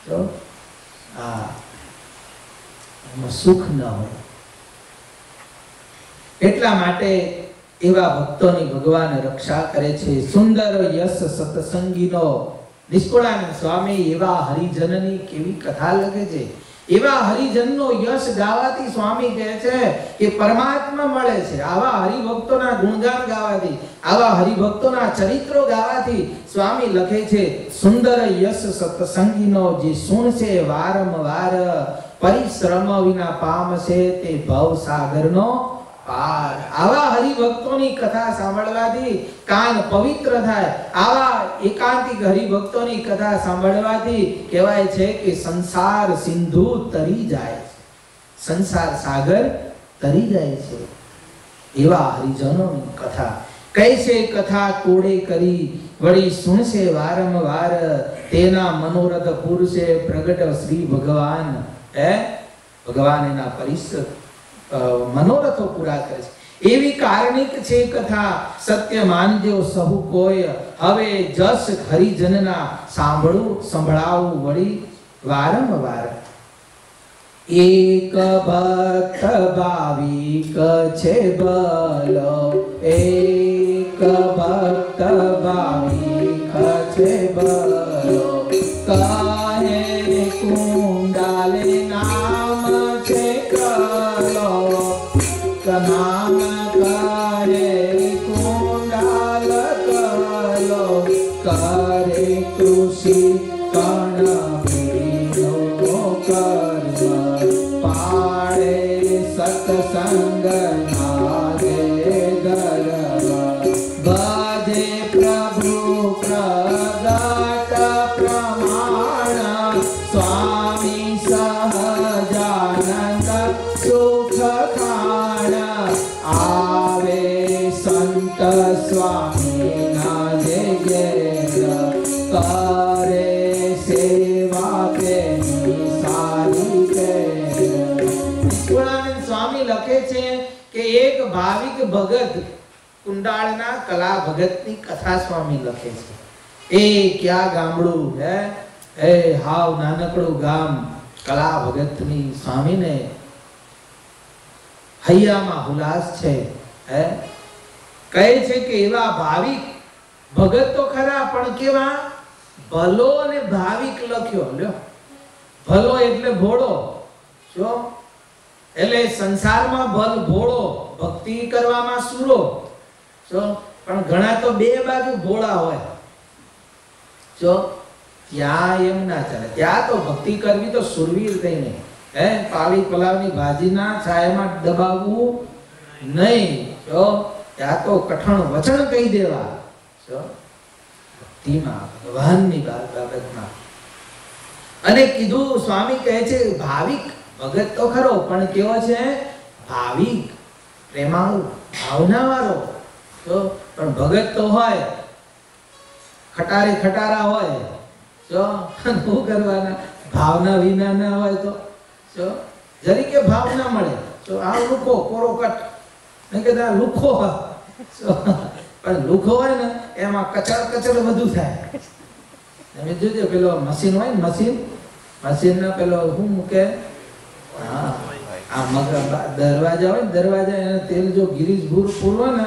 તો સુખ ન હોય. એટલા માટે એવા ભક્તોની ભગવાન રક્ષા કરે છે. સુંદર યશ સત્સંગીનો નિષ્કુળાનંદ સ્વામી એવા હરિજનની કેવી કથા લખે છે. એવા હરિજનનો યશ ગાવાથી સ્વામી કહે છે કે પરમાત્મા મળે છે. આવા હરિભક્તોના ગુણગાન ગાવાથી, આવા હરિભક્તોના ચરિત્રો ગાવાથી સ્વામી લખે છે સુંદર યશ સત્સંગીનો જે સુણશે વારંવાર પરિશ્રમ વિના પામશે તે ભવ સાગરનો પાર. આવા હરિભક્તોની કથા સાંભળવાથી કાન પવિત્ર થાય. આવા એકાંતિક હરિભક્તોની કથા સાંભળવાથી કહેવાય છે કે સંસાર સિંધુ તરી જાય છે, સંસાર સાગર તરી જાય છે. એવા હરિજનોની કથા કૈસે કથા કોડે કરી વળી સુણશે વારંવાર તેના મનોરથ પુરુષે પ્રગટ શ્રી ભગવાન. ભગવાન એના પરિશ્રમ મનોરથો પૂરા કરે છે. એવી કારણિક છે કથા સત્ય માનજો સહુ કોઈ. હવે જસ હરિજનના સાંભળું સંભળાવું વળી વારંવાર. એક ભક્ત ભાવિક છે ભલો, એક ભક્ત ભાવિક છે ભલો. કહે કુંડાલે નામ છે કલો, નામ કરે કુંડાલ કલો. કરે કૃષિ કણ વિનો કર્મ, પાડે સત્સંગ નાગે ગર્વ. ભજે પ્રભુ પ્રગટ પ્રમાણ, સ્વામી સહજાનંદ સુખ ખાણ. આવે સંત સ્વામી ના જે ઘેર, કરે સેવા તેની સારી ઘેર. નિષ્કુળાનંદ સ્વામી લખે છે કે એક ભાવિક ભગત કુંડાળના કલા ભગતની કથા સ્વામી લખે છે. એ ક્યાં ગામડું હે, હાવ નાનકડું ગામ. કલા ભગતની સ્વામીને હૈયામાં હુલાસ છે. કહે છે કે એવા ભાવિક ભગત તો ખરા, પણ કેવા ભલો અને ભાવિક લખ્યો. લ્યો, ભલો એટલે ભોળો. જો એટલે સંસારમાં ભલ ભોળો, ભક્તિ કરવામાં સુરો. જો પણ ઘણા તો બે બાજુ ભોળા હોય. જો ત્યાં એમ ના ચાલે. ત્યાં તો ભક્તિ કરવી તો સુરવીર થઈને, પાલી પલાવની ભાજીના છાયામાં દબાવવું નહીં. જો ત્યાં તો કઠણ વચન કહી દેવા. જો ભક્તિમાં ભગવાનની બાબતમાં. અને કીધું સ્વામી કહે છે ભાવિક ભગત તો ખરો, પણ કેવો છે ભાવિક, પ્રેમાળુ, ભાવનાવાળો. જો પણ ભગત તો હોય ખટારે ખટારા હોય. જો શું કરવાના, ભાવના વિના ના હોય તો જો જરીકે ભાવ ના મળે. જો આ લુખો કોરો કટ નહીં કહેતા લુખો હોય. પણ લુખો હોય ને એમાં કચડ કચડ બધું થાય. તમે જોજો પેલો મશીન હોય ને, મશીન ના પેલો શું મૂકે, આ દરવાજા હોય ને, દરવાજા એને તેલ જો ગિરીશ ભૂર પૂરવા ને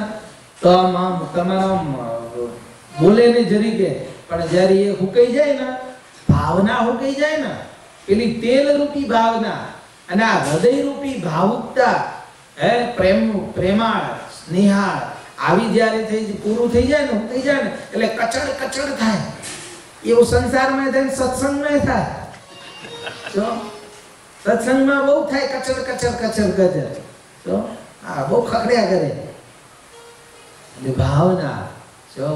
તો આમ તમારા બોલે ને જરીકે. પણ જયારે એ હુકાઈ જાય ને, ભાવના હુકાઈ જાય ને, પેલી તેલ રૂપી ભાવના અને આ હૃદય રૂપી ભાવુકતા, પ્રેમ, પ્રેમાળ, સ્નેહાળ આવી જ્યારે પૂરું થઈ જાય ને, હુકાઈ જાય ને, એટલે કચડ કચડ થાય. એવું સંસારમાં થાય, સત્સંગમાં થાય. જો સત્સંગમાં બહુ થાય કચડ કચડ કચડ કચડ. જો હા બહુ ખકડ્યા કરે. એટલે ભાવના. જો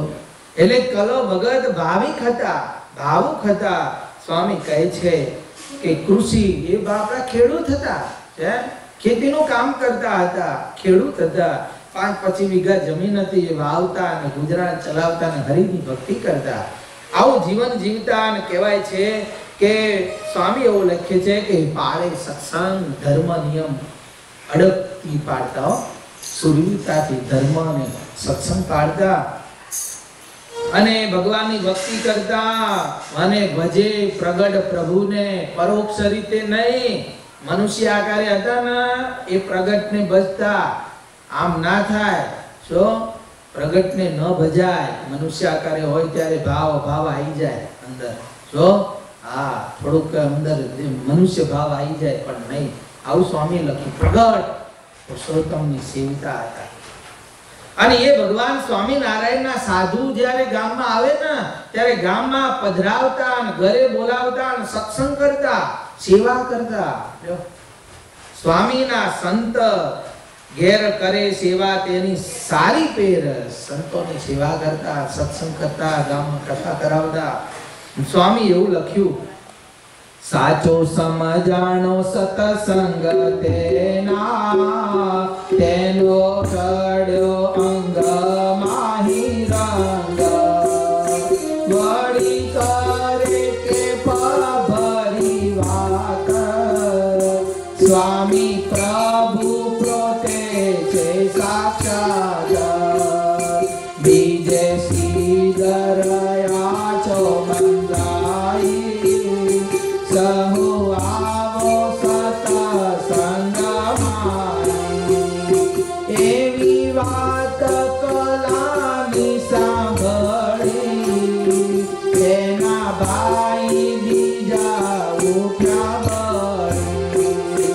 એટલે કલો ભગત ભાવિક હતા, ભાવુક હતા. સ્વામી કહે છે કે કૃષિ એ બાપડા ખેડૂત હતા, ખેતીનું કામ કરતા હતા, ખેડૂત હતા. 5-25 વીઘા જમીન હતી, વાવતા અને ગુજરાન ચલાવતા અને હરિની ભક્તિ કરતા. આવું જીવન જીવતા. અને કહેવાય છે કે સ્વામી એવું લખે છે કે પાળે સત્સંગ ધર્મ નિયમ અડગથી પાડતા, સુરવીરતાથી ધર્મ અને સત્સંગ પાડતા. અને ભગવાનની ભક્તિ કરતા અને ભજે પ્રગટ પ્રભુને પરોક્ષ રીતે નહીં, મનુષ્ય આકારે હતા ને એ પ્રગટને ભજતા. આમ ના થાય, શું પ્રગટને ન ભજાય, મનુષ્ય આકારે હોય ત્યારે ભાવ આવી જાય અંદર, શું હા થોડુંક અંદર મનુષ્ય ભાવ આવી જાય, પણ નહીં. આવું સ્વામી લખ્યું, પ્રગટ પુરુષોત્તમની સેવતા હતા. અને એ ભગવાન સ્વામિનારાયણના સાધુ જ્યારે ગામમાં આવે ને ત્યારે ગામમાં પધરાવતા અને ઘરે બોલાવતા અને સત્સંગ કરતા, સેવા કરતા. સ્વામીના સંત ઘેર કરે સેવા તેની સારી પેર. સંતોની સેવા કરતા, સત્સંગ કરતા, ગામમાં કથા કરાવતા. સ્વામી એવું લખ્યું, સાચો સમજાણો સતસંગ તેના, તેનો ચડ્યો અંગ માહી રંગ. વળી કરે કે ભરી વાત, સ્વામી પ્રભુ પ્રોતે છે સાક્ષાત. બીજે શ્રીધરયા છો મંદાઈ, સહુ આવો સતસંગમાઈ. એવી વાત કલાની સાંભળી, એના ભાઈ બીજા ઉઠ્યા બળી.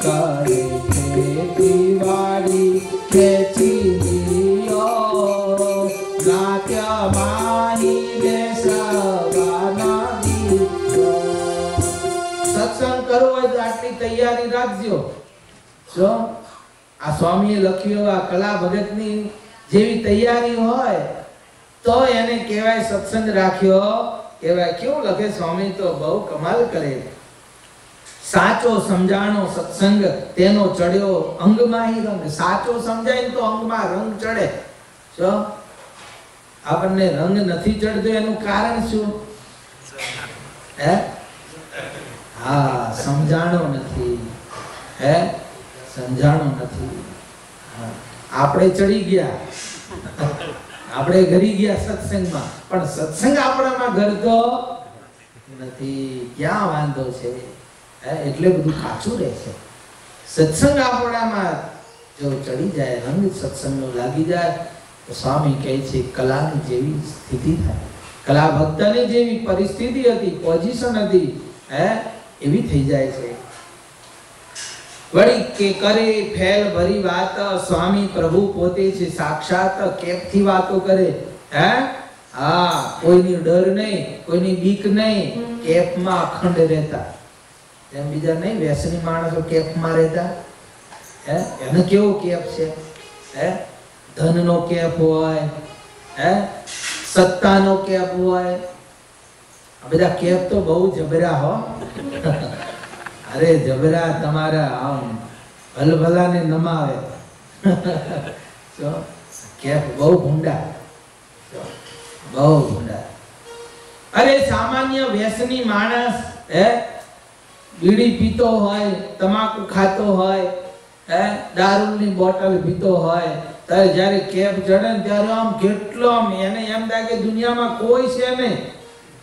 કરે ખેતીવાડી ખેંચી લીયો, નાટ્ય માહી બેસવાના દીકરો. સત્સંગ કરવો હોય તો આટલી તૈયારી રાખજો. જો આ સ્વામીએ લખ્યું, આ કલા ભગતની જેવી તૈયારી હોય તો એને કહેવાય સત્સંગ રાખ્યો કહેવાય. કેવું લખે સ્વામી, તો બહુ કમાલ કરે. સાચો સમજાણો સત્સંગ તેનો ચડ્યો અંગમાં રંગ. સાચો સમજાય તો અંગમાં રંગ ચડે. જો આપણને રંગ નથી ચડતો એનું કારણ શું? હે હા, સમજાણો નથી. હે સમજાણો નથી. આપણે ચડી ગયા, આપણે ઘરી ગયા સત્સંગમાં, પણ સત્સંગ આપણામાં ઘરતો નથી. ક્યાં વાંધો છે? એટલે બધું કાચું રહે છે. સત્સંગ આપણામાં જો ચડી જાય, રંગ સત્સંગનો લાગી જાય તો સ્વામી કહે છે કલાની જેવી સ્થિતિ થાય. કલા ભક્તની જેવી પરિસ્થિતિ હતી, પોઝિશન હતી, એવી થઈ જાય છે. વળી કે કરે ફેલ ભરી વાત, સ્વામી પ્રભુ પોતે છે સાક્ષાત. કેપથી વાતો કરે, હા કોઈની ડર નહીં, કોઈની બીક નહીં, કેપમાં અખંડ રહેતા. એમ બીજા નહીં વ્યસની માણસો કેપમાં રહેતા. એને કેવો કેપ છે? ધનનો કેપ હોય, સત્તાનો કેપ હોય. આ બધા કેપ તો બહુ જબરા હો. અરે જબરા તમારા આમ ભલભલાને નમાવે. કેપ બહુ ભૂંડા, બહુ ભૂંડા. અરે સામાન્ય વ્યસની માણસ બીડી પીતો હોય, તમાકુ ખાતો હોય, દારૂની બોટલ પીતો હોય, ત્યારે જ્યારે કેપ ચડે ને ત્યારે આમ કેટલો એને એમ થાય કે દુનિયામાં કોઈ છે નહીં,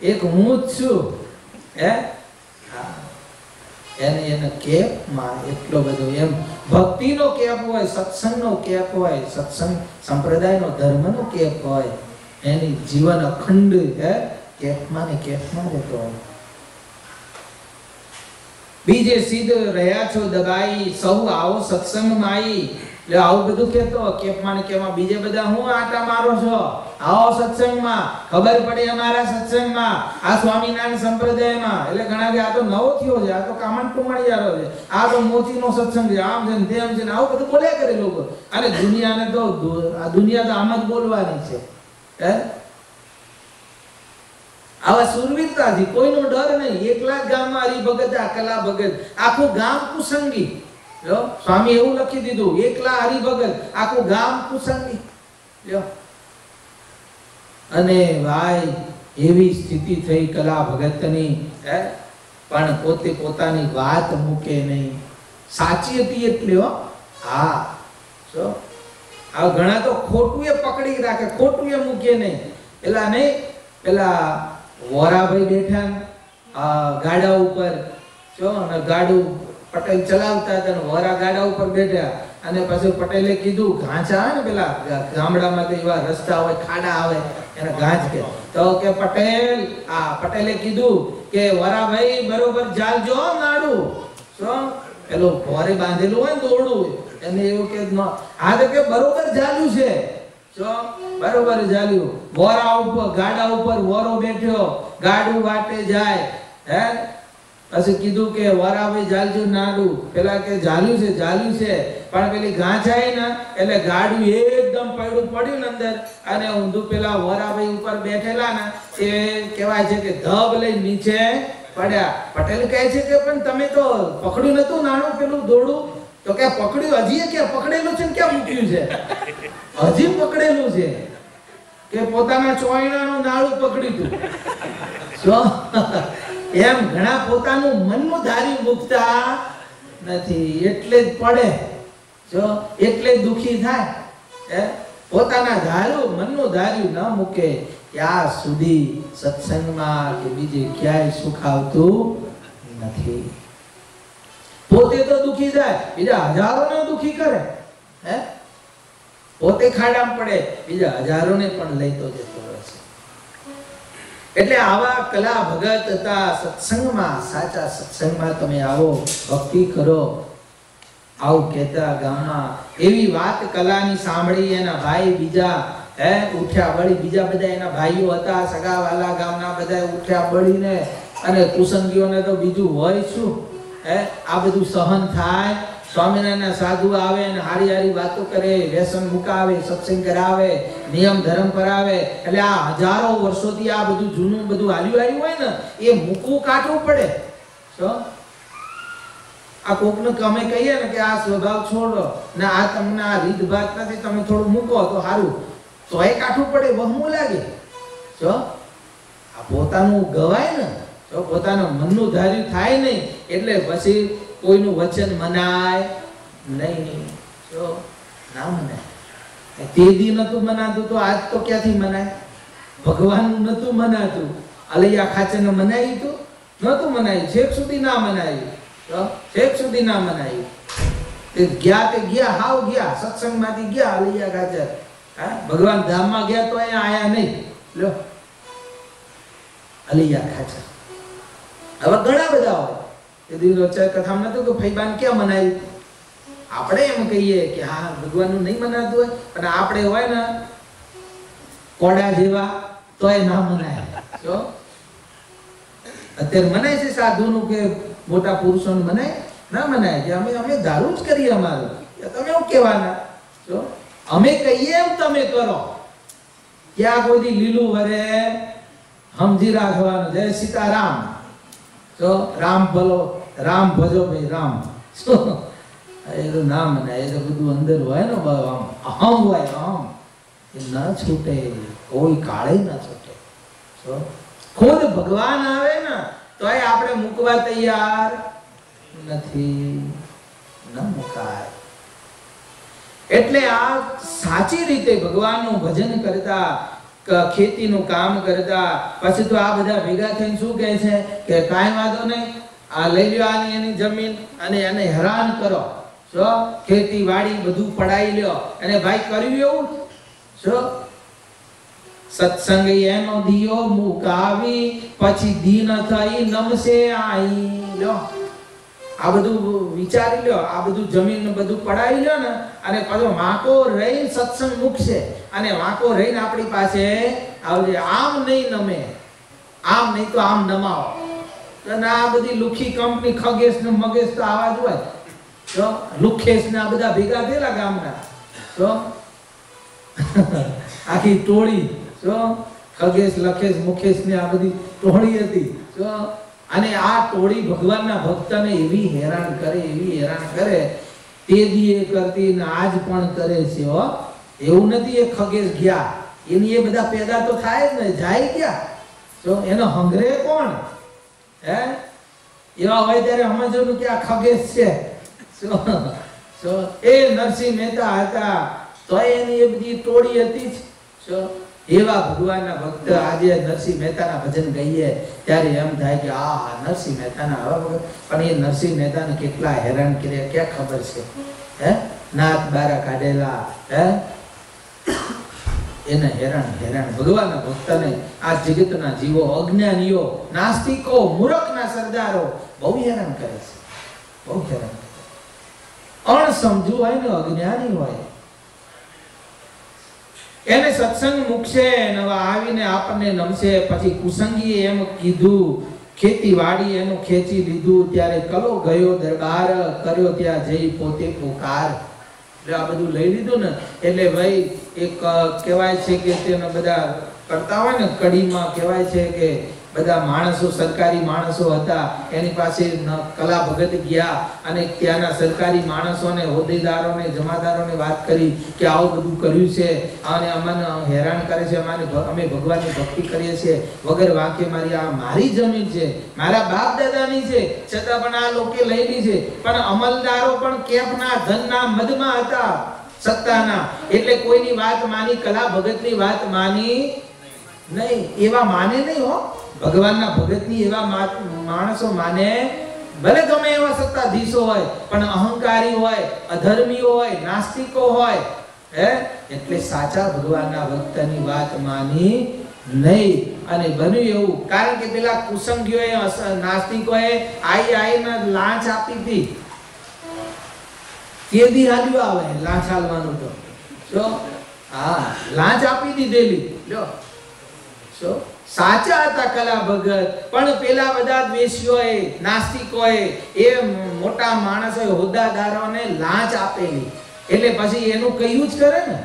એક હું જ છું. એને કેપમાં એટલો બધો એમ ભક્તિનો કેપ હોય, સત્સંગનો કેપ હોય, સત્સંગ સંપ્રદાયનો ધર્મનો કેપ હોય, એની જીવન અખંડ કેપમાં ને કેપમાં રહેતો હોય. બીજે સિદ્ધ રહ્યા છો દબાઈ, સૌ આવો સત્સંગમાં. એટલે આવું બધું કહેતો કેપમાં ને કેમાં બીજે બધા હું આટા મારો છો, આવો સત્સંગમાં, ખબર પડે અમારા સત્સંગમાં, આ સ્વામિનારાયણ સંપ્રદાયમાં. એટલે ઘણા કે આ તો નવો થયો છે, આ તો કામણ ટુમાળિયારો છે, આ તો મોચીનો સત્સંગ છે, આમ છે ને તેમ છે ને આવું બધું બોલ્યા કરે લોકો. અને દુનિયાને તો આ દુનિયા તો આમ જ બોલવાની છે. આવા સુરવીરતાથી, કોઈનો ડર નહીં. એકલા ગામમાં હરિભગત, આ કલા ભગત, આખું ગામ કુસંગી. જો સ્વામી એવું લખી દીધું, એકલા હરિભગત, આખું ગામ કુસંગી. જો અને ભાઈ એવી સ્થિતિ થઈ કલા ભગતની, પણ પોતે પોતાની વાત મૂકે નહીં. સાચી હતી એટલે હો. હા, જો આ ઘણા તો ખોટું એ પકડી રાખે, ખોટું એ મૂકે નહીં. પેલા નહીં, પેલા વોરાભાઈ બેઠા ગાડા ઉપર, જો અને ગાડું પટેલ ચલાવતા હતા ને વોરા ગાડા ઉપર બેઠા, અને પછી પટેલે કીધું ઘાંચા આવે ને પેલા ગામડામાં તો એવા રસ્તા હોય, ખાડા આવે, એને ઘાંચ કે, તો કે પટેલે કીધું કે વરાભાઈ બરોબર ચાલજો નાડું, શું પેલો ભોરે બાંધેલું હોય ને દોરડું, એને એવું કે આ તો કે બરોબર ચાલ્યું છે, શું બરોબર ચાલ્યું. વોરા ઉપર ગાડા ઉપર વોરો બેઠ્યો, ગાડું વાટે જાય, હે પછી કીધું કે વરાભાઈ ચાલજો નાડું, પેલા કે ચાલ્યું છે, પણ પેલી ગાંચાઈ ને એટલે ગાડું એકદમ પડ્યું ને અંદર, અને ઊંધું પેલા વરાભાઈ ઉપર બેઠેલા ને એ કહેવાય છે કે ધબ લઈ નીચે પડ્યા. પટેલ કહે છે કે પણ તમે તો પકડ્યું નતું નાણું પેલું દોડું, તો કે પકડ્યું, હજી કે પકડેલું છે ને ક્યાં મૂક્યું છે, હજી પકડેલું છે, કે પોતાના ચોયણાનું નાણું પકડ્યું હતું. શું એમ ઘણા પોતાનું મનનું ધાર્યું મૂકતા નથી, એટલે જ પડે, જો એટલે જ દુખી થાય. પોતાના ધાર્યું મનનું ધાર્યું ન મૂકે ત્યાં સુધી સત્સંગમાં કે બીજે ક્યાંય સુખ આવતું નથી. પોતે તો દુખી જાય, બીજા હજારોને દુખી કરે, હે પોતે ખાડામાં પડે, બીજા હજારોને પણ લઈતો જતો રહે છે. એટલે આવા કલા ભગત હતા સત્સંગમાં, સાચા સત્સંગમાં તમે આવો, ભક્તિ કરો, આવું કહેતા ગામમાં એવી વાત કલાની સાંભળી એના ભાઈ બીજા ઉઠ્યા બળી, બીજા બધા એના ભાઈઓ હતા સગાવાલા ગામના બધા ઉઠ્યા બળીને, અને કુસંગીઓને તો બીજું હોય શું, આ બધું સહન થાય. સ્વામિનારાયણના સાધુ આવે અને હારી હારી વાતો કરે, વ્યસન મુકાવે, સત્સંગ કરાવે, નિયમ ધર્મ કરાવે, એટલે આ હજારો વર્ષોથી આ બધું જૂનું બધું હાલ્યું હોય ને એ મૂકવું કાઢવું પડે. શું આ કોકને અમે કહીએ ને કે આ સ્વભાવ છોડો ને આ તમને આ રીત ભાત નથી, તમે થોડું મૂકો તો સારું, તો એ કાઢવું પડે, વહમું લાગે. શું આ પોતાનું ગવાય ને, તો પોતાનું મનનું ધાર્યું થાય નહીં, એટલે પછી કોઈનું વચન મનાય નહીં. જો ના મનાય, તે દી નતું મનાતું તો આજ તો ક્યાંથી મનાય? ભગવાનનું નતું મનાતું, અલૈયા ખાચરને મનાયું તો નતું મનાયું, છેક સુધી ના મનાયું, તો છેક સુધી ના મનાયું. તે ગયા હાવ ગયા, સત્સંગમાંથી ગયા અલૈયા ખાચર, હા ભગવાન ધામમાં ગયા તો અહીંયા આયા નહીં. લો અલૈયા ખાચર. હવે ઘણા બધા હોય, કથામાં નતું કે ફૈબાન ક્યાં મનાયું? આપણે એમ કહીએ કે હા ભગવાનનું નહીં મનાતું હોય, પણ આપણે હોય ને કોડા જેવા તોય ના મનાય. જો અત્યારે મનાય છે સાધુનું કે મોટા પુરુષોનું મનાય? ના મનાય, કે અમે દારૂ જ કરીએ અમારું, તમે એવું કહેવાના. જો અમે કહીએ એમ તમે કરો, ક્યાં કોઈ લીલું વરે સમજી રાખવાનું. જય સીતારામ, જો રામ ભલો, રામ ભજો ભાઈ રામ. એ તો ના મનાય, એ તો બધું અંદર હોય ને, આમ અહમ હોય, અહમ એ ના છૂટે, કોઈ કાળે ના છૂટે. જો ખુદ ભગવાન આવે ને તોય આપણે મૂકવા તૈયાર નથી, ન મુકાય. એટલે આ સાચી રીતે ભગવાનનું ભજન કરતા, ખેતીનું કામ કરતા, પછી તો આ બધા ભેગા થઈને શું કહે છે કે કાંઈ વાંધો નહીં, આ લઈ લ્યો આની એની જમીન અને એને હેરાન કરો, જો ખેતી વાડી બધું પડાઈ લ્યો, અને ભાઈ કર્યું એવું. જો સત્સંગ એનો દિયો મુકાવી, પછી દીન થઈ નમશે આઈ. લ્યો આ બધું વિચારી લ્યો, આ બધું જમીન બધું પડાવી લ્યો ને, અને પાછો વાંકો રહી સત્સંગ મૂકશે, અને વાંકો રહીને આપણી પાસે આવજે. આમ નહીં નમે, આમ નહીં તો આમ નમાવો. અને આ બધી લુખી કંપની ખગેશ ને મગેશ તો આવા જ હોય. જો લુખેશ ને આ બધા ભેગા થયેલા ગામના, જો આખી ટોળી, જો ખગેશ લખેશ મુખેશ ને આ બધી ટોળી હતી. જો અને આ ટોળી ભગવાનના ભક્તને એવી હેરાન કરે, એવી હેરાન કરે, તે દીએ કરતી ને આજ પણ કરે છે. હો એવું નથી એ ખગેશ ગયા, એની એ બધા પેદા તો થાય જ ને, જાય ગયા. જો એનો હંગરે કોણ? હે એવા હોય ત્યારે સમજવાનું કે આ ખગેશ છે. એ નરસિંહ મહેતા હતા તો એની એ બધી ટોળી હતી જ. એવા ભગવાનના ભક્ત આજે નરસિંહ મહેતાના ભજન ગાઈએ ત્યારે એમ થાય કે આ નરસિંહ મહેતાના આવા ભગત, પણ એ નરસિંહ મહેતાને કેટલા હેરાન કર્યા ક્યાં ખબર છે? હે નાથ બારા કાઢેલા, હે એને હેરાન ભગવાનના ભક્તને આ જગતના જીવો, અજ્ઞાનીઓ, નાસ્તિકો, મૂર્ખના સરદારો બહુ હેરાન કરે છે, બહુ હેરાન. અણસમજુ હોય ને અજ્ઞાની હોય એને સત્સંગ મૂકશે, નવા આવીને આપણને નમશે. પછી કુસંગીએ એમ કીધું, ખેતીવાડી એનું ખેંચી લીધું, ત્યારે કલો ગયો દરબાર, કર્યો ત્યાં જઈ પોતે પોકાર. એટલે આ બધું લઈ લીધું ને એટલે ભાઈ એક કહેવાય છે કે તેને બધા કરતા હોય ને કડીમાં કહેવાય છે કે બધા માણસો, સરકારી માણસો હતા, એની પાસે કલા ભગત ગયા અને ત્યાંના સરકારી માણસોને, હોદ્દેદારોને, જમાદારોને વાત કરી કે આવું બધું કર્યું છે અને અમને હેરાન કરે છે, અમે ભગવાનની ભક્તિ કરીએ છીએ વગર વાંકે, મારી જમીન છે, મારા બાપ દાદાની છે, છતાં પણ આ લોકો લઈ લી છે. પણ અમલદારો પણ કેફના ધનના મદમાં હતા, સત્તાના, એટલે કોઈની વાત માની, કલા ભગતની વાત માની નહીં. એવા માને નહીં હો, ભગવાનના ભગતની એવા માણસો માને. ભલે ગમે એવા સત્તાધીશો હોય, પણ અહંકારી હોય, અધર્મીઓ હોય, નાસ્તિકો હોય, એટલે સાચા ભગવાનના ભક્તની વાત માની નહીં. અને બન્યું એવું, કારણ કે પેલા કુસંગીઓએ, નાસ્તિકોએ આઈને લાંચ આપી હતી. કેદી હાલ્યું આવે લાંચ હાલવાનું તો જો, હા લાંચ આપી દીધેલી લ્યો. જો સાચા હતા કલા ભગત, પણ પેલા બધા દ્વેષીઓએ, નાસ્તિકોએ, એ મોટા માણસોએ, હોદ્દાદારોને લાંચ આપેલી. એટલે પછી એનું કયું જ કરે ને,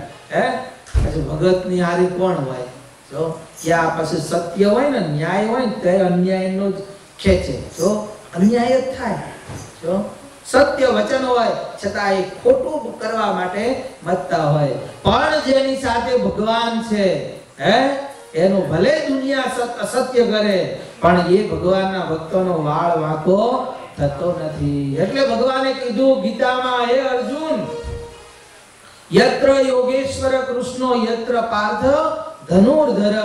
પછી ભગતની હારી કોણ હોય? જો ત્યાં પછી સત્ય હોય ને, ન્યાય હોય ને, તે અન્યાયનો જ ખેંચે. જો અન્યાય જ થાય. જો સત્ય વચન હોય છતાં એ ખોટું કરવા માટે મતતા હોય. પણ જેની સાથે ભગવાન છે, એનું ભલે દુનિયા અસત્ય કરે, પણ એ ભગવાનના ભક્તોનો વાળ વાંકો થતો નથી. એટલે ભગવાને કીધું ગીતામાં, હે અર્જુન, યત્ર યોગેશ્વર કૃષ્ણો યત્ર પાર્થ ધનુર્ધર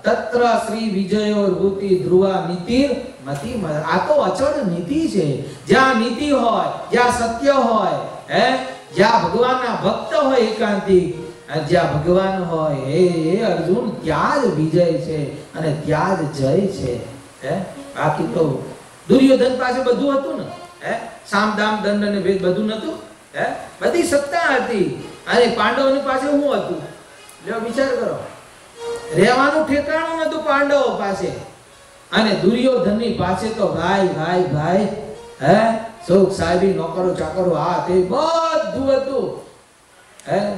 તત્ર શ્રી વિજયો ભૂતિ ધ્રુવા નીતિર મતિ. આ તો અચળ નીતિ છે. જ્યાં નીતિ હોય, જ્યાં સત્ય હોય, જ્યાં ભગવાનના ભક્ત હોય એકાંતિક, જ્યાં ભગવાન હોય, હે અર્જુન, ત્યાં જ વિજય છે અને ત્યાં જ જય છે. બાકી તો દુર્યોધન પાસે બધું હતું ને, સામ દામ દંડ અને ભેદ બધું નતું, બધી સત્તા હતી. અને પાંડવોની પાસે શું હતું? લ્યો વિચાર કરો, રહેવાનું ઠેકાણું નતું પાંડવો પાસે. અને દુર્યોધનની પાસે તો ભાઈ સુખ સાહેબી, નોકરો ચાકરો, આ તે બધું હતું.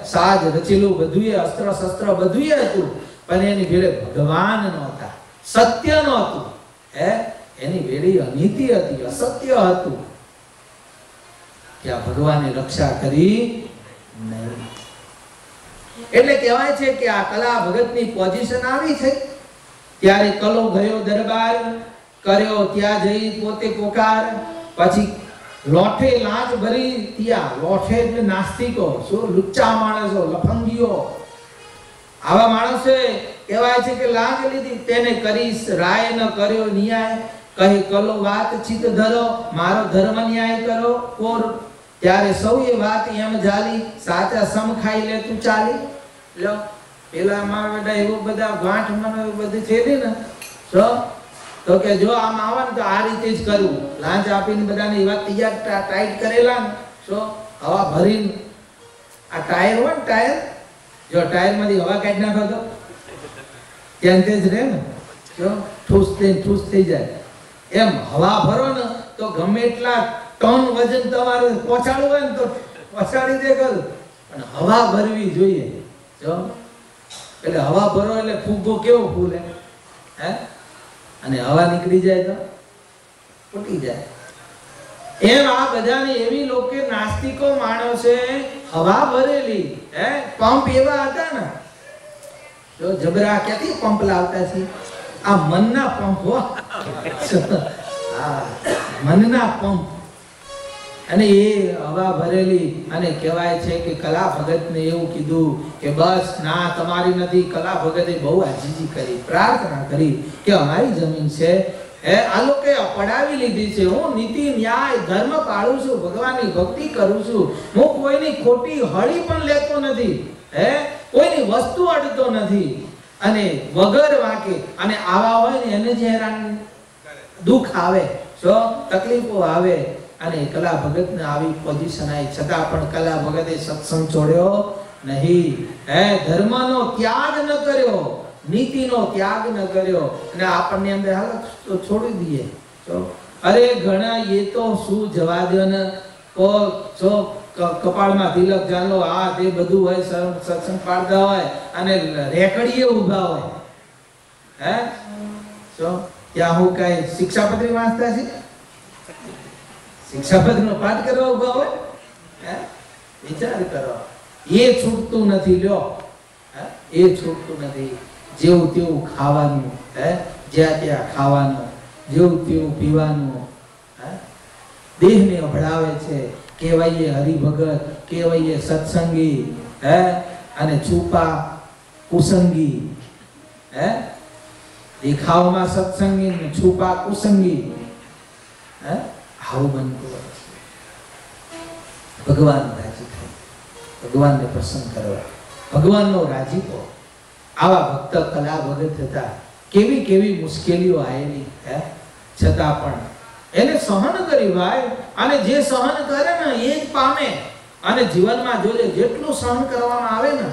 સાજ રચેલું બધું, અસ્ત્ર શસ્ત્ર બધું હતું, પણ એની ભેળે ભગવાન નહોતા, સત્ય નહોતું. એની ભેળી અનીતિ હતી, અસત્ય હતું. ત્યાં ભગવાને રક્ષા કરી નહીં. એટલે કહેવાય છે કે આ કલા ભગતની પોઝિશન આવી છે. ત્યારે કલો ગયો દરબાર, કર્યો ત્યાં જઈ પોતે પોકાર. પછી લોઠે લાંચ ભરી ત્યાં, લોઠે એટલે નાસ્તિકો, શું લુચ્ચા માણસો, લફંગીઓ, આવા માણસો કહેવાય છે કે લાંચ લીધી. તેને કરી રાય ન કર્યો ન્યાય, કહે કલો વાતચીત ધરો, મારો ધર્મ ન્યાય કરો કોર. ત્યારે સૌએ વાત એમ જાલી, સાચા સમ ખાઈ લે તું ચાલી. લ્યો પેલા મારા બેટા એવું બધા ગાંઠ મને બધી થયેલી ને, તો કે જો આમ આવે ને તો આ રીતે જ કરવું. લાંચ આપીને બધાને એવા તૈયાર ટાઈટ કરેલા ને, હવા ભરીને, આ ટાયર હોય ને, ટાયર, જો ટાયર માંથી હવા કાઢી નાખો તો ત્યાં તે જ રહે ને, જો ઠૂસ થઈ જાય. એમ હવા ભરો ને તો ગમે એટલા ટન વજન તમારે પહોંચાડવું હોય ને તો પહોંચાડી દે કરું, પણ હવા ભરવી જોઈએ. જો એટલે હવા ભરો એટલે ફૂગો કેવો ફૂલે, અને હવા નીકળી જાય તો ફૂટી જાય. એમ આ બધાને એવી લોકો નાસ્તિકો માણસે હવા ભરેલી, પંપ એવા હતા ને, જો જબરા ક્યાંથી પંપ લાવતા છે? આ મનના પંપ હો. હા, મનના પંપ. અને એ હવા ભરેલી અને કહેવાય છે કે કલા ભગતને એવું કીધું કે બસ ના તમારી નથી. કલા ભગતે બહુ આજીજી કરી, પ્રાર્થના કરી કે અમારી જમીન છે આ લોકોએ પડાવી લીધી છે. હું નીતિ ન્યાય ધર્મ પાળું છું, ભગવાનની ભક્તિ કરું છું, હું કોઈની ખોટી હળી પણ લેતો નથી, કોઈની વસ્તુ અડતો નથી, અને વગર વાંકે. અને આવા હોય ને એને જે હેરાન દુઃખ આવે, જો તકલીફો આવે, અને કલા ભગતને આવી પોઝિશન આવી છતાં પણ કલા ભગતે સત્સંગ છોડ્યો નહીં. ધર્મનો ત્યાગ ન કર્યો, નીતિનો ત્યાગ ન કર્યો, અને આપણને અંદર હાલત તો છોડી દઈએ. તો અરે ઘણા એ તો શું જવા દો ને, ઓ જો કપાળમાં તિલક જાણો આ તે બધું હોય, સત્સંગ પાડતા હોય અને રેકડીએ ઊભા હોય. જો ત્યાં હું કઈ શિક્ષાપત્રી વાંચતા છે, શિક્ષાપત્રીનો પાઠ કરવા ઊભા હોય. વિચાર કરો, એ છૂટતું નથી. લ્યો, એ છૂટતું નથી. જેવું તેવું ખાવાનું, જ્યાં ત્યાં ખાવાનું, જેવું તેવું પીવાનું, દેહને અભડાવે છે. કહેવાય હરિભગત, કહેવાય સત્સંગી, અને છુપા કુસંગી. દેખાવમાં સત્સંગી ને છુપા કુસંગી. આવું બનતું હોય. ભગવાન રાજી થાય, ભગવાનને પ્રસન્ન કરવા, ભગવાનનો રાજીપો. આવા ભક્ત કલા ભગત હતા. કેવી કેવી મુશ્કેલીઓ આવેલી, છતાં પણ એને સહન કરી ભાઈ. અને જે સહન કરે ને એ જ પામે. અને જીવનમાં જોજે જેટલું સહન કરવામાં આવે ને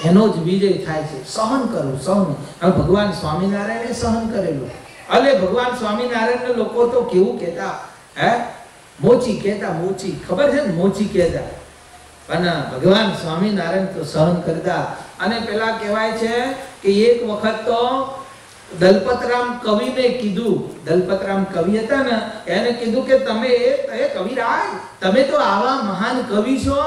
એનો જ વિજય થાય છે. સહન કરવું, સહન. હવે ભગવાન સ્વામિનારાયણે સહન કરેલું. અલે ભગવાન સ્વામિનારાયણ લોકો તો કેવું કહેતા, મોચી કહેતા, મોચી. ખબર છે ને, મોચી કહેતા. પણ ભગવાન સ્વામિનારાયણ તો સહન કરતા. અને પેલા કહેવાય છે કે એક વખત તો દલપતરામ કવિને કીધું, દલપતરામ કવિ હતા ને, એને કીધું કે તમે કવિરાજ, તમે તો આવા મહાન કવિ છો,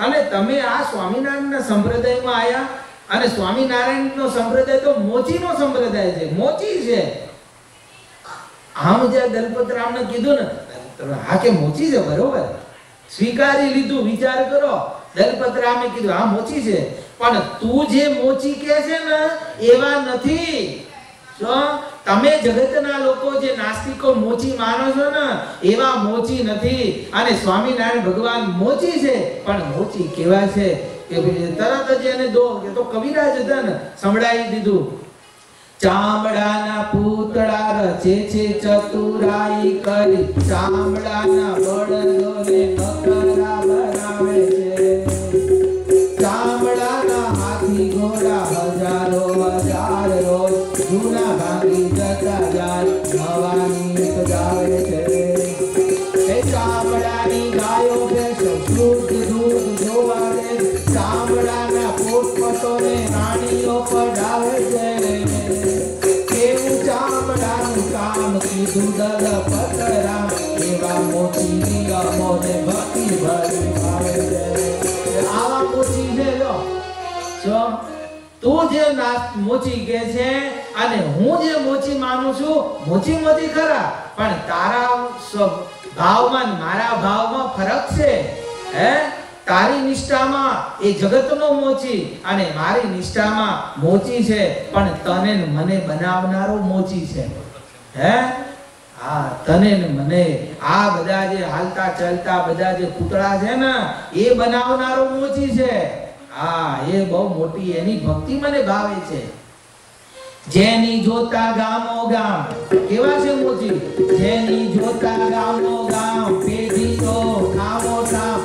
અને તમે આ સ્વામિનારાયણના સંપ્રદાયમાં આયા, અને સ્વામિનારાયણનો સંપ્રદાય તો મોચીનો સંપ્રદાય છે, મોચી છે. આમ જે દલપતરામને કીધું ને, હા કે મોચી છે, બરોબર, સ્વીકારી લીધું. વિચાર કરો, દલપતરામે કીધું હા મોચી છે, પણ તું જે મોચી કહે છે ને એવા નથી. જો તમે જગતના લોકો જે નાસ્તિકો મોચી માનો છો ને એવા મોચી નથી. અને સ્વામિનારાયણ ભગવાન મોચી છે, પણ મોચી કેવા છે કે તરત જ એને દો કે તો કવિરાજ હતા ને, સંભળાવી દીધું. ચામડાના પૂતળા રચે છે ચતુરાઈ કરી, ચામડાના બળદોને બકરા બનાવે છે, ચામડાના હાથી ઘોડા હજારો હજાર રોજ જૂના ભાંગી જતા જાય, નવાની સજાવે છે. એ ચામડાની ગાયો ભેંસો શુદ્ધ દૂધ જોવા દે, ચામડાના પોતપતોને રાણીઓ પડાવે છે. કેવું ચામડાનું કામ કીધું દલપતરામ, એવા મોચીની અમોને ભક્તિ ભરી આવે છે. આવા મોચી છે. જો તું જે મોચી કે છે અને હું જે મોચી માનું છું, મોચી મોચી ખરા, પણ તારા ભાવમાં મારા ભાવમાં ફરક છે. તારી નિષ્ઠામાં એ જગતનો મોચી અને મારી નિષ્ઠામાં મોચી છે, પણ તને ને મને બનાવનારો મોચી છે. હા, તને ને મને આ બધા જે હાલતા ચાલતા બધા જે પૂતળા છે ને એ બનાવનારો મોચી છે. હા, એ બહુ મોટી, એની ભક્તિ મને ભાવે છે. જેની જોતા ગામો ગામ, કેવા છે મોચી? જેની જોતા ગામો ગામ, પેઢી તો ખામો સામ.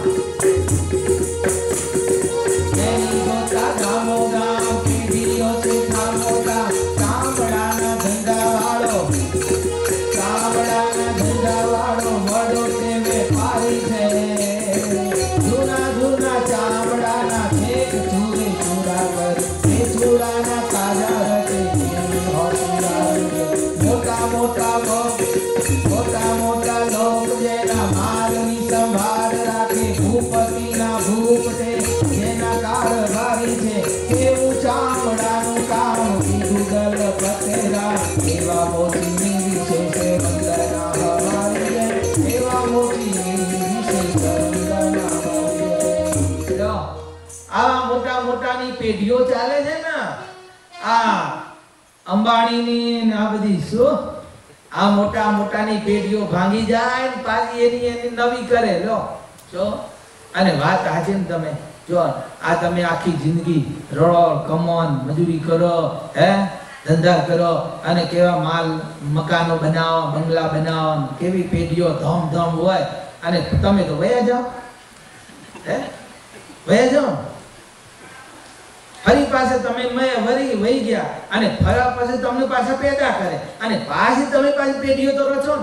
જેની જોતા ગામો ગામ, પેઢીઓ છે ખામો સામ. ચામડાના ધંધા વાળો, ચામડાના ધંધા વાળો વડો તે વેપારી છે. જૂના જૂના ચામડાના ખેત ચૂરી ચૂરા કરે, એ ચૂરાના તાજા રચે. મોટા મોટા લોક જેના માલની સંભાળ રાખે, ભૂપતિના ભૂપ તે જેના કારભારી છે. કેવું ચામડાનું કામ કીધું દલપતરામ, એવા મોચીની વિશેષ વંદના હમારી, એવા મોચીની આ મોટા મોટાની પેઢીઓ ચાલે છે ને, આ અંબાણીની ને આ બધી શું આ મોટા મોટાની પેઢીઓ ભાંગી જાય ને પાછી એની નવી કરે લો જો. અને વાત આજે ને તમે જો આ તમે આખી જિંદગી રડો કમોન મજૂરી કરો ધંધા કરો અને કેવા માલ મકાનો બનાવો બંગલા બનાવો કેવી પેઢીઓ ધમ ધમ હોય અને તમે તો વયા જાઓ વયા જાઓ ફરી પાસે તમે વહી ગયા અને ફરા પાસે તમને પાછા પેદા કરે અને પાછી તમે પાછી પેઢીઓ તો રચો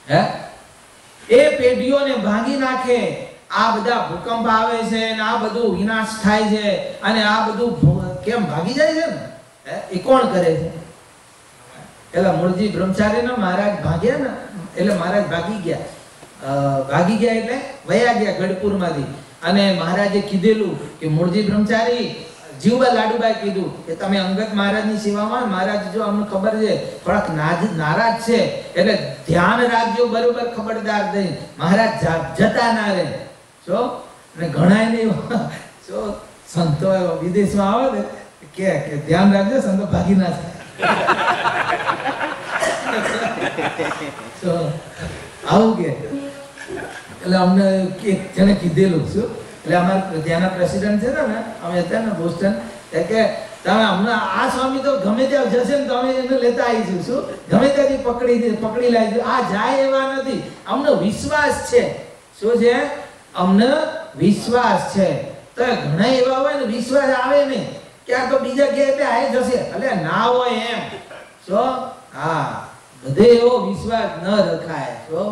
ને એ પેઢીઓને ભાંગી નાખે. આ બધા ભૂકંપ આવે છે અને આ બધું વિનાશ થાય છે અને આ બધું કેમ ભાગી જાય છે ને એ કોણ કરે છે? એટલે મૂળજી બ્રહ્મચારી ને મહારાજ ભાગ્યા ને એટલે મહારાજ ભાગી ગયા એટલે વયા ગયા ગઢપુર માંથી. અને મહારાજે કીધેલું કે મૂળજી બ્રહ્મચારી જીવબા લાડુબાઈ કીધું કે તમે અંગત મહારાજની સેવામાં મહારાજ જો અમને ખબર છે થોડાક નારાજ છે એટલે ધ્યાન રાખજો બરોબર ખબરદાર દઈ મહારાજ જતા ના રહે જો. અને ઘણા ને જો સંતો વિદેશમાં આવે ને કે ધ્યાન રાખજો સંતો ભાગી ના તો આવું કે એટલે અમને એક જણે કીધેલું શું એટલે અમારા ત્યાંના પ્રેસિડેન્ટ છે ને અમે હતા ને બોસ્ટન કે તમે હમણાં આ સ્વામી તો ગમે ત્યાં જશે ને તમે એને લેતા આવીશું શું ગમે ત્યાંથી પકડી લાવીશું. આ જાય એવા નથી, અમને વિશ્વાસ છે. શું છે? અમને વિશ્વાસ છે. તો ઘણા એવા હોય ને વિશ્વાસ આવે નહીં કે આ તો બીજા કે એટલે આ જશે એટલે ના હોય એમ શું. હા બધે એવો વિશ્વાસ ન રખાય શું.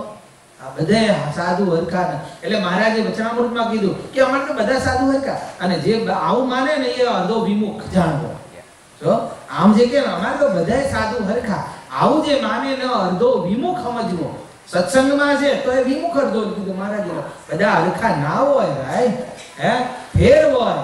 આ બધા સાધુ હરખા ને એટલે મહારાજે વચનામૃતમાં કીધું કે અમારે તો બધા સાધુ હરખા અને જે આવું માને ને એ અર્ધો વિમુખ જાણવો જો. આમ જે કે અમારે તો બધા સાધુ હરખા આવું જે માને ને અર્ધો વિમુખ સમજવો. સત્સંગમાં છે તો એ વિમુખ અર્ધો કીધું મહારાજે. બધા હરખા ના હોય ભાઈ ફેર હોય.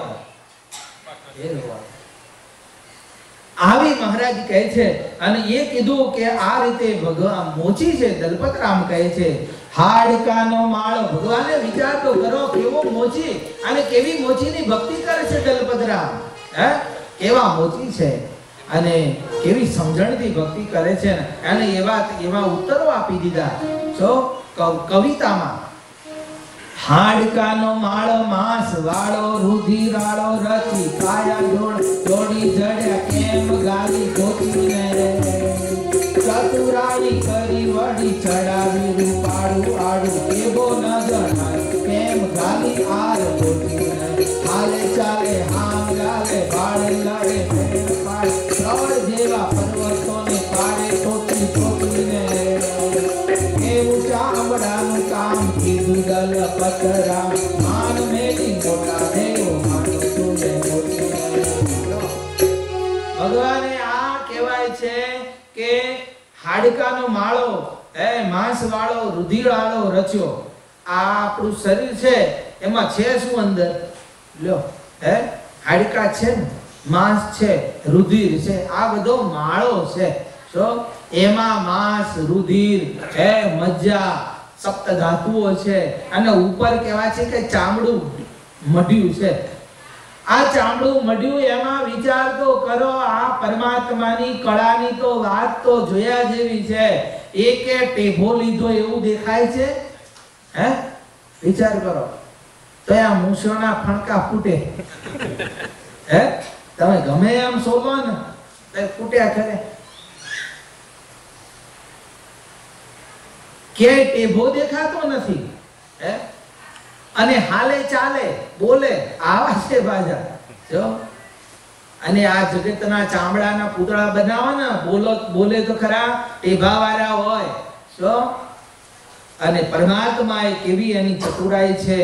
આવી મહારાજ કહે છે. અને એ કીધું કે આ રીતે ભગવાન મોચી છે. દલપતરામ કહે છે હાડકાનો માળો. ભગવાને વિચાર તો કરો કેવો મોચી અને કેવી મોચીની ભક્તિ કરે છે દલપતરામ. કેવા મોચી છે અને કેવી સમજણથી ભક્તિ કરે છે અને એવા ઉત્તરો આપી દીધા જો કવિતામાં. હાડકાનો માળો માંસ વાળો રુધિરાળો રચી કાયા જોડી જડ્યા કેમ ગાલી ગોતીને ચતુરાઈ કરી વળી ચડાવી રૂપાળું આડું કેવો ન જણાય કેમ ગાલી આર ગોતીને હાલે ચાલે હામ ગાલે બાળે લડે પ્રેમ પાડે પ્રવળ જેવા પર્વતોને પાડે ટોકી ટોકીને કેવું ચામડાનું કામ કીધું દલપતરામ માન મેલી મોટા દેવો માનું તુને મોટી. ભગવાને આ કહેવાય છે કે હાડકાનો માળો માંસ વાળો રુધિર વાળો રચ્યો. આ આપણું શરીર છે એમાં છે શું અંદર લ્યો હાડકા છે ને માંસ છે રુધિર છે આ બધો માળો છે જો. એમાં માંસ રુધિર મજ્જા સપ્ત ધાતુઓ છે અને ઉપર કહેવાય છે કે ચામડું મઢ્યું છે. આ ચામડું મઢ્યું એમાં વિચાર તો કરો. આ પરમાત્માની કળાની તો વાત તો જોયા જેવી છે. એકે ટેભો લીધો એવું દેખાય છે વિચાર કરો તો આ મૂછોના ફણકા ફૂટે તમે ગમે એમ શોધો ને તો ફૂટ્યા કરે. ક્યાંય ટેભો દેખાતો નથી અને હાલે ચાલે બોલે આવા છે બાજા જો. અને આ જગતના ચામડાના પૂતળા બનાવવાના બોલે તો ખરા ટેભા વાળા હોય જો. અને પરમાત્મા એ કેવી એની ચતુરાઈ છે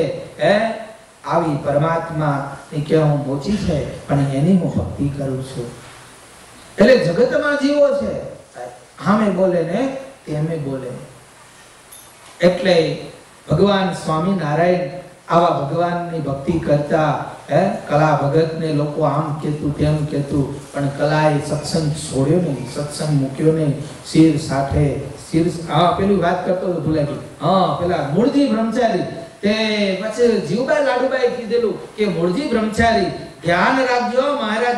આવી પરમાત્મા ની કે હું મોચી છે પણ એની હું ભક્તિ કરું છું. એટલે જગતમાં જીવો છે હામે બોલે ને તેમે બોલે. એટલે ભગવાન સ્વામિનારાયણ આવા ભગવાનની ભક્તિ કરતા કલા ભગત ને લોકો આમ કહેતું તેમ કહેતું, પણ કલાએ સત્સંગ છોડ્યો નહીં, સત્સંગ મૂક્યો નહીં. શિર સાથે શિર, હા પેલી વાત કરતો તો ભૂલાઈ ગઈ. હા પેલા મૂળજી બ્રહ્મચારી તે પછી જીવબાઈ લાડુબાઈ કીધેલું કે મૂળજી બ્રહ્મચારી ધ્યાન રાખજો, મહારાજ